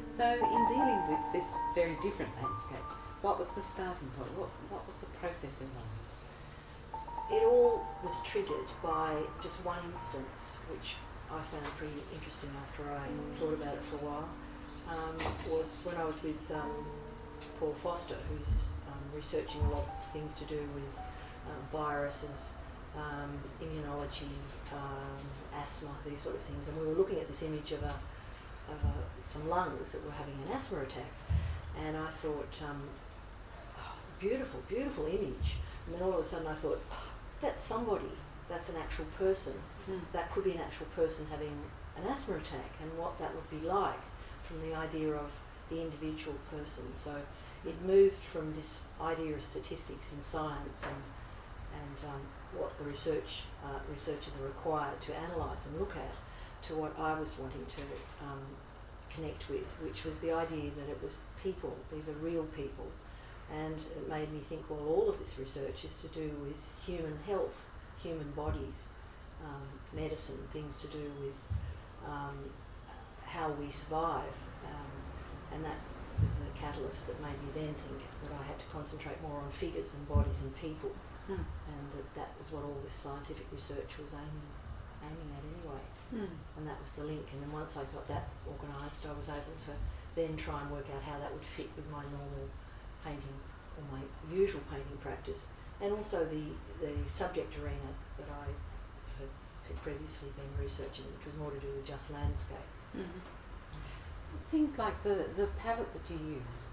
So in dealing with this very different landscape, what was the starting point? What was the process involved? It all was triggered by just one instance, which I found pretty interesting after I thought about it for a while, was when I was with Paul Foster, who's researching a lot of things to do with viruses, immunology, asthma, these sort of things, and we were looking at this image of some lungs that were having an asthma attack, and I thought, beautiful, beautiful image. And then all of a sudden I thought, that's somebody, that's an actual person. That could be an actual person having an asthma attack, and what that would be like from the idea of the individual person. So it moved from this idea of statistics in science and what the researchers are required to analyse and look at, to what I was wanting to connect with, which was the idea that it was people, these are real people. And it made me think, well, all of this research is to do with human health, human bodies, medicine, things to do with how we survive. And that was the catalyst that made me then think that I had to concentrate more on figures and bodies and people. And that was what all this scientific research was aiming at anyway. And that was the link. And then once I got that organised, I was able to then try and work out how that would fit with my normal painting or my usual painting practice, and also the subject arena that I had previously been researching, which was more to do with just landscape. Things like the palette that you use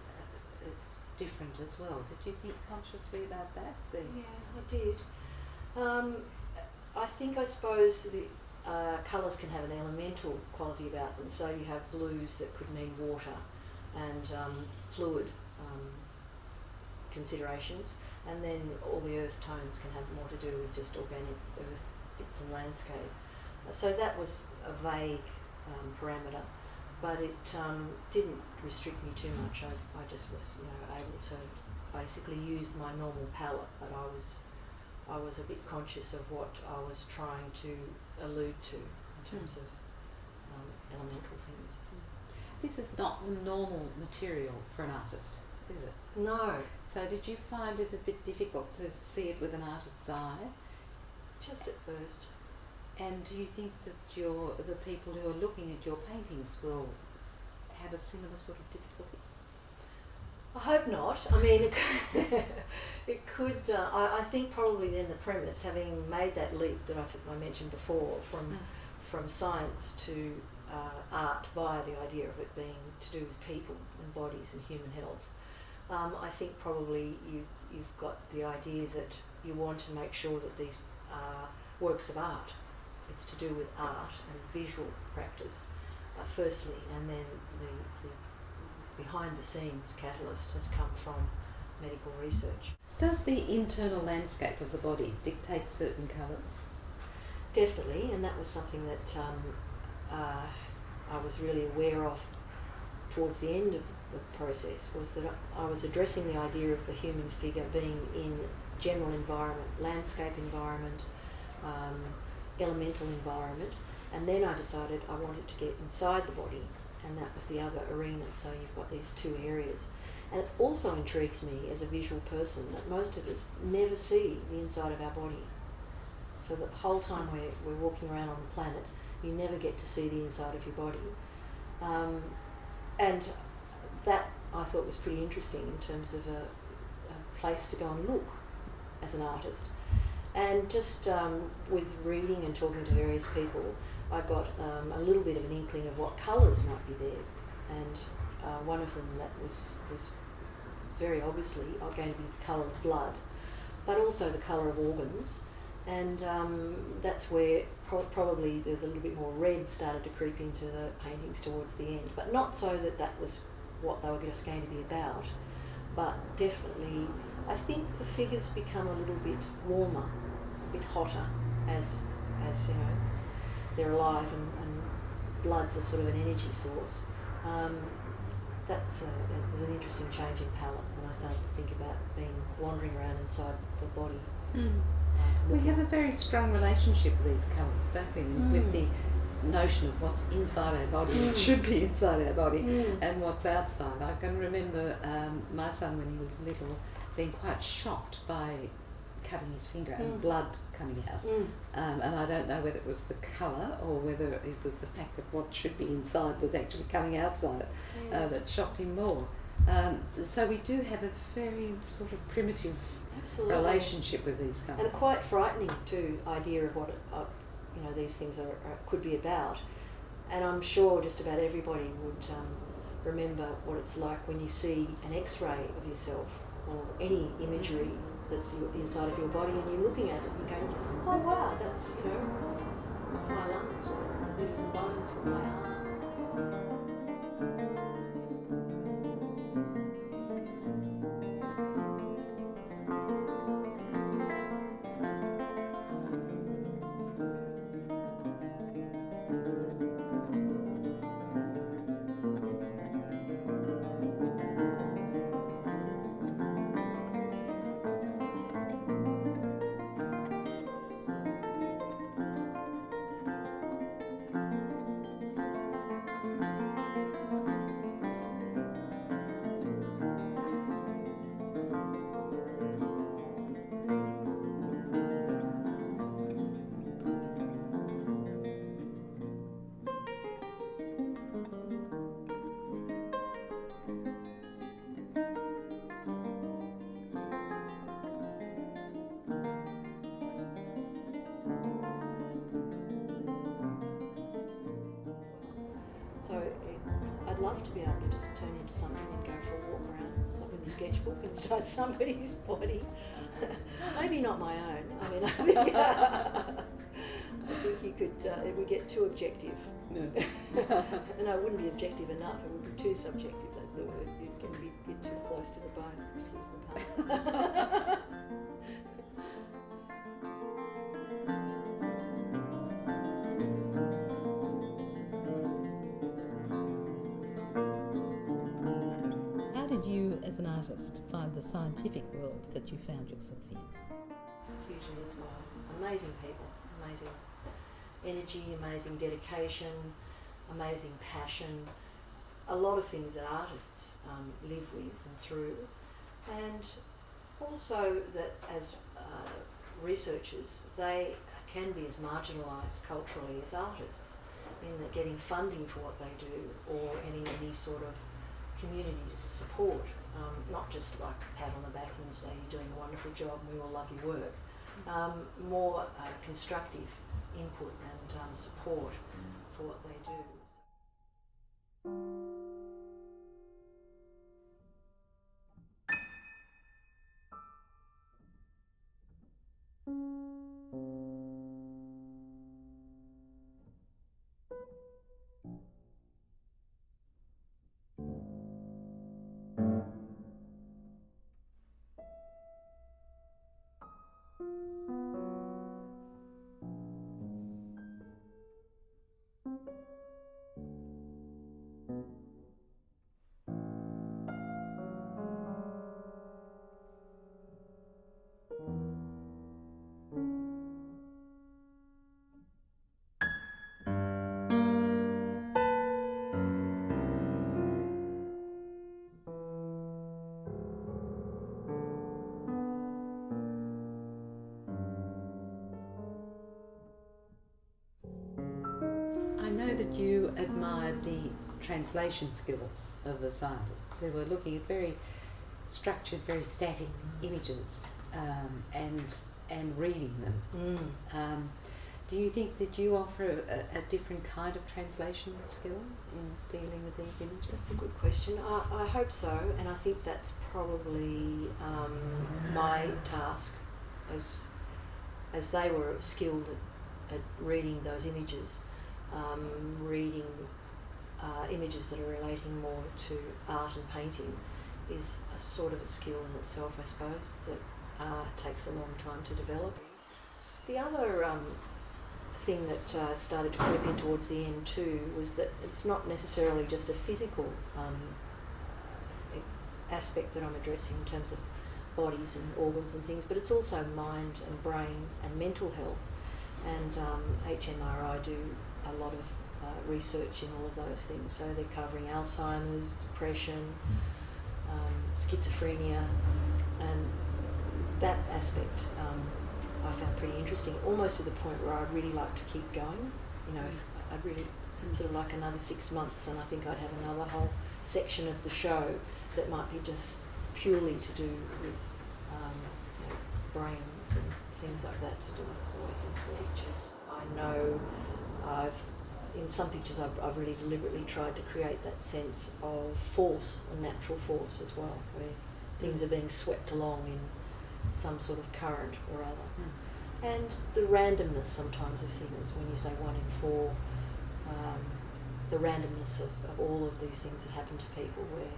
is different as well. Did you think consciously about that? Yeah, I did. I suppose the colours can have an elemental quality about them. So you have blues that could mean water and fluid considerations, and then all the earth tones can have more to do with just organic earth bits and landscape. So that was a vague parameter, but it didn't restrict me too much. I just was able to basically use my normal palette, but I was a bit conscious of what I was trying to allude to in terms of elemental things. This is not the normal material for an artist, is it? No. So did you find it a bit difficult to see it with an artist's eye? Just at first. And do you think that the people who are looking at your paintings will have a similar sort of difficulty? I hope not. I mean, it could. I think probably then the premise, having made that leap that I mentioned before, from science to art via the idea of it being to do with people and bodies and human health, I think probably you've got the idea that you want to make sure that these are works of art. It's to do with art and visual practice, firstly, and then the behind the scenes catalyst has come from medical research. Does the internal landscape of the body dictate certain colours? Definitely, and that was something that I was really aware of towards the end of the process, was that I was addressing the idea of the human figure being in general environment, landscape environment, elemental environment, and then I decided I wanted to get inside the body, and that was the other arena. So you've got these two areas. And it also intrigues me as a visual person that most of us never see the inside of our body. For the whole time we're walking around on the planet, you never get to see the inside of your body. And that I thought was pretty interesting in terms of a place to go and look as an artist. And just with reading and talking to various people, I got a little bit of an inkling of what colours might be there. And one of them that was very obviously are going to be the colour of blood, but also the colour of organs. And that's where probably there's a little bit more red started to creep into the paintings towards the end, but not so that that was what they were just going to be about, but definitely I think the figures become a little bit warmer, a bit hotter as you know, they're alive, and blood's a sort of an energy source. It was an interesting change in palette when I started to think about being wandering around inside the body. We have a very strong relationship with these colours, don't we? With this notion of what's inside our body, what should be inside our body, and what's outside. I can remember my son when he was little being quite shocked by cutting his finger and blood coming out. And I don't know whether it was the colour or whether it was the fact that what should be inside was actually coming outside that shocked him more. So we do have a very sort of primitive relationship with these colours. And a quite frightening too idea of what these things could be about. And I'm sure just about everybody would remember what it's like when you see an X-ray of yourself or any imagery that's inside of your body, and you're looking at it and you're going, oh wow, that's my lungs, or there's some bones from my arm. So I'd love to be able to just turn into something and go for a walk around with a sketchbook inside somebody's body. Maybe not my own. I mean, I think you could. It would get too objective. No. No, it wouldn't be objective enough. It would be too subjective. That's the word. It can be a bit too close to the bone. Excuse the pun. You, as an artist, find the scientific world that you found yourself in? Hugely inspired. Amazing people, amazing energy, amazing dedication, amazing passion. A lot of things that artists live with and through, and also that as researchers, they can be as marginalised culturally as artists in that getting funding for what they do or any sort of community to support, not just like a pat on the back and say you're doing a wonderful job and we all love your work, more constructive input and support for what they do. I know that you admired the translation skills of the scientists who were looking at very structured, very static images and reading them. Do you think that you offer a different kind of translation skill in dealing with these images? That's a good question. I hope so, and I think that's probably my task, as they were skilled at reading those images, reading images that are relating more to art and painting is a sort of a skill in itself, I suppose, that takes a long time to develop. The other thing that started to creep in towards the end too was that it's not necessarily just a physical aspect that I'm addressing in terms of bodies and organs and things, but it's also mind and brain and mental health. And HMRI do a lot of research in all of those things, so they're covering Alzheimer's, depression, schizophrenia, and that aspect I found pretty interesting, almost to the point where I'd really like to keep going. You know, I'd really sort of like another 6 months, and I think I'd have another whole section of the show that might be just purely to do with you know, brains and things like that, to do with the way things work. I know in some pictures I've really deliberately tried to create that sense of force, a natural force as well, where things are being swept along in some sort of current or other. And the randomness sometimes of things, when you say 1 in 4, the randomness of all of these things that happen to people, where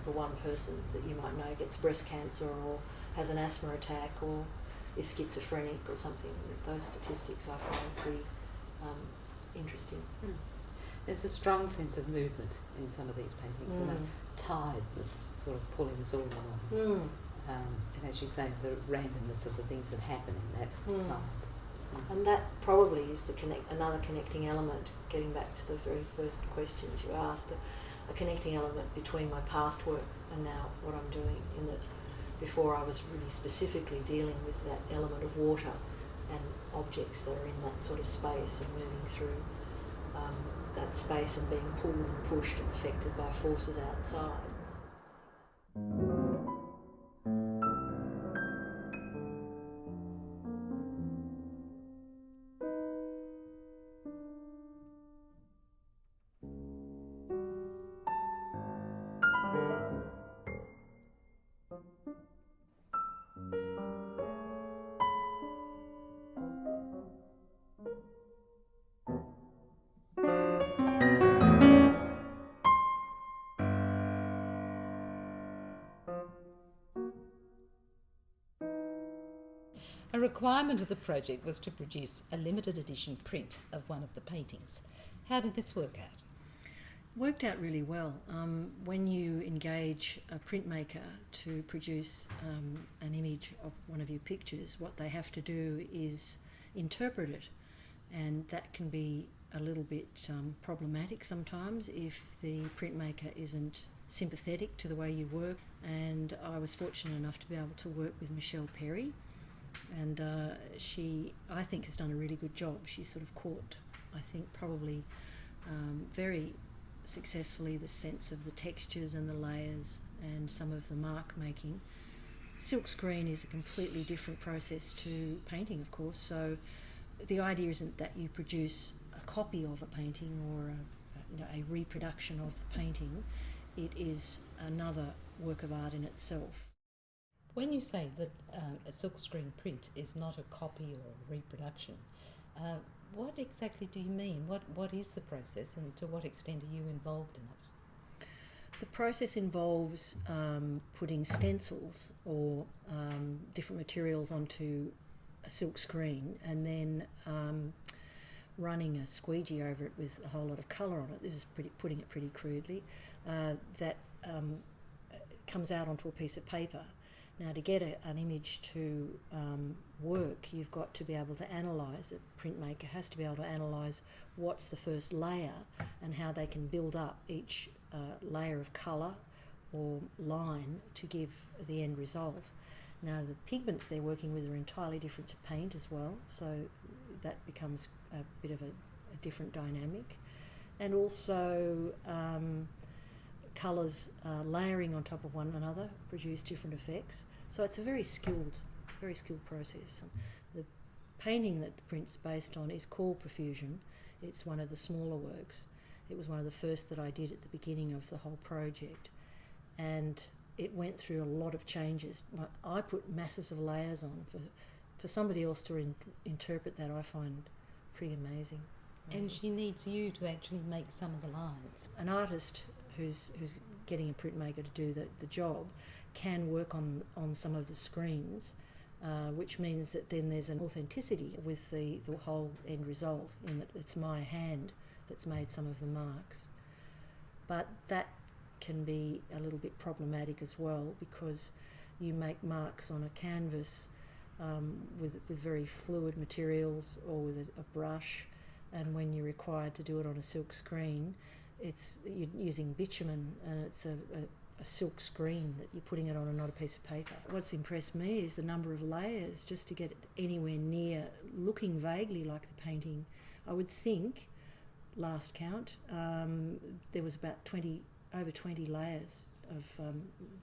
the one person that you might know gets breast cancer or has an asthma attack or is schizophrenic or something. Those statistics I find pretty interesting. There's a strong sense of movement in some of these paintings, and a tide that's sort of pulling us all along. And as you say, the randomness of the things that happen in that tide. And that probably is another connecting element, getting back to the very first questions you asked, a connecting element between my past work and now what I'm doing, in that before I was really specifically dealing with that element of water and objects that are in that sort of space and moving through that space and being pulled and pushed and affected by forces outside. A requirement of the project was to produce a limited edition print of one of the paintings. How did this work out? Worked out really well. When you engage a printmaker to produce an image of one of your pictures, what they have to do is interpret it, and that can be a little bit problematic sometimes if the printmaker isn't sympathetic to the way you work. And I was fortunate enough to be able to work with Michelle Perry, and she, I think, has done a really good job. She's sort of caught, I think, probably very successfully the sense of the textures and the layers and some of the mark making. Silkscreen is a completely different process to painting, of course, so the idea isn't that you produce a copy of a painting or a reproduction of the painting. It is another work of art in itself. When you say that a silkscreen print is not a copy or a reproduction, what exactly do you mean? What is the process, and to what extent are you involved in it? The process involves putting stencils or different materials onto a silk screen, and then running a squeegee over it with a whole lot of colour on it. This is putting it pretty crudely. That comes out onto a piece of paper. Now, to get an image to work, you've got to be able to analyse it. Printmaker has to be able to analyse what's the first layer and how they can build up each layer of colour or line to give the end result. Now, the pigments they're working with are entirely different to paint as well, so that becomes a bit of a different dynamic. And also colours layering on top of one another produce different effects. So it's a very skilled process. The painting that the print's based on is called Perfusion. It's one of the smaller works. It was one of the first that I did at the beginning of the whole project, and it went through a lot of changes. I put masses of layers on. For somebody else to interpret that, I find pretty amazing. And she needs you to actually make some of the lines. An artist who's getting a printmaker to do the job can work on some of the screens, which means that then there's an authenticity with the whole end result, in that it's my hand that's made some of the marks. But that can be a little bit problematic as well, because you make marks on a canvas with very fluid materials or with a brush, and when you're required to do it on a silk screen, you're using bitumen, and it's a silk screen that you're putting it on and not a piece of paper. What's impressed me is the number of layers just to get it anywhere near looking vaguely like the painting. I would think, last count, there was about over 20 layers of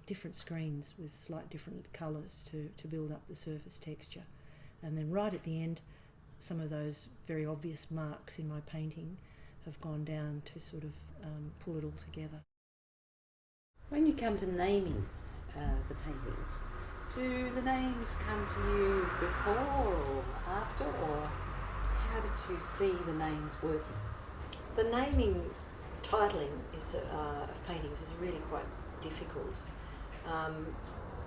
different screens with slight different colours to build up the surface texture. And then right at the end, some of those very obvious marks in my painting have gone down to sort of pull it all together. When you come to naming the paintings, do the names come to you before or after, or how did you see the names working? The naming, titling of paintings is really quite difficult,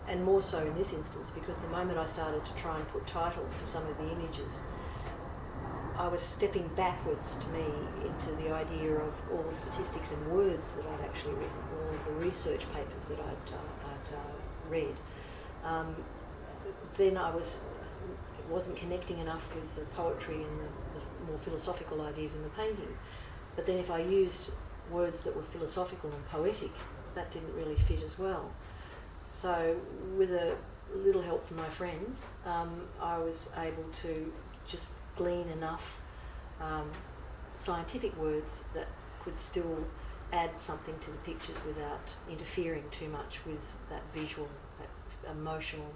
and more so in this instance, because the moment I started to try and put titles to some of the images, I was stepping backwards to me into the idea of all the statistics and words that I'd actually written, all of the research papers that I'd read. Then I wasn't connecting enough with the poetry and the more philosophical ideas in the painting. But then if I used words that were philosophical and poetic, that didn't really fit as well. So with a little help from my friends, I was able to just glean enough scientific words that could still add something to the pictures without interfering too much with that visual, that emotional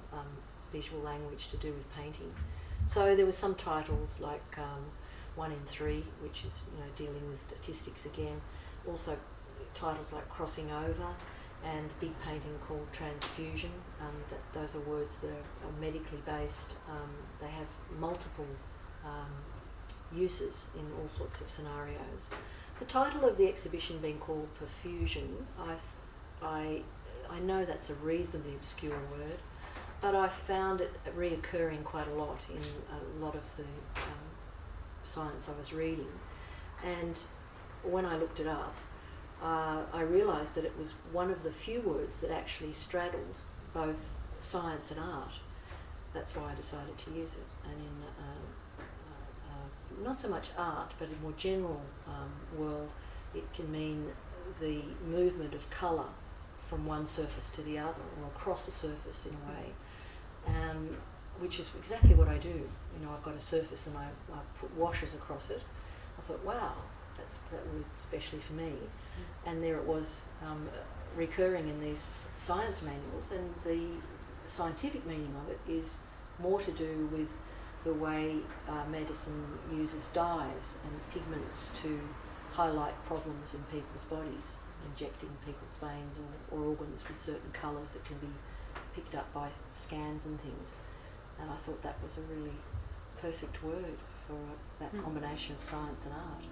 visual language to do with painting. So there were some titles like 1 in 3, which is dealing with statistics again. Also titles like Crossing Over, and big painting called Transfusion. Those are words that are medically based. They have multiple uses in all sorts of scenarios. The title of the exhibition being called Perfusion, I know that's a reasonably obscure word, but I found it reoccurring quite a lot in a lot of the science I was reading. And when I looked it up, I realised that it was one of the few words that actually straddled both science and art. That's why I decided to use it. And in not so much art, but in more general world, it can mean the movement of colour from one surface to the other, or across a surface in a way, which is exactly what I do. I've got a surface and I put washes across it. I thought, wow, that would especially for me. And there it was, recurring in these science manuals, and the scientific meaning of it is more to do with the way medicine uses dyes and pigments to highlight problems in people's bodies, injecting people's veins or organs with certain colours that can be picked up by scans and things. And I thought that was a really perfect word for that combination of science and art.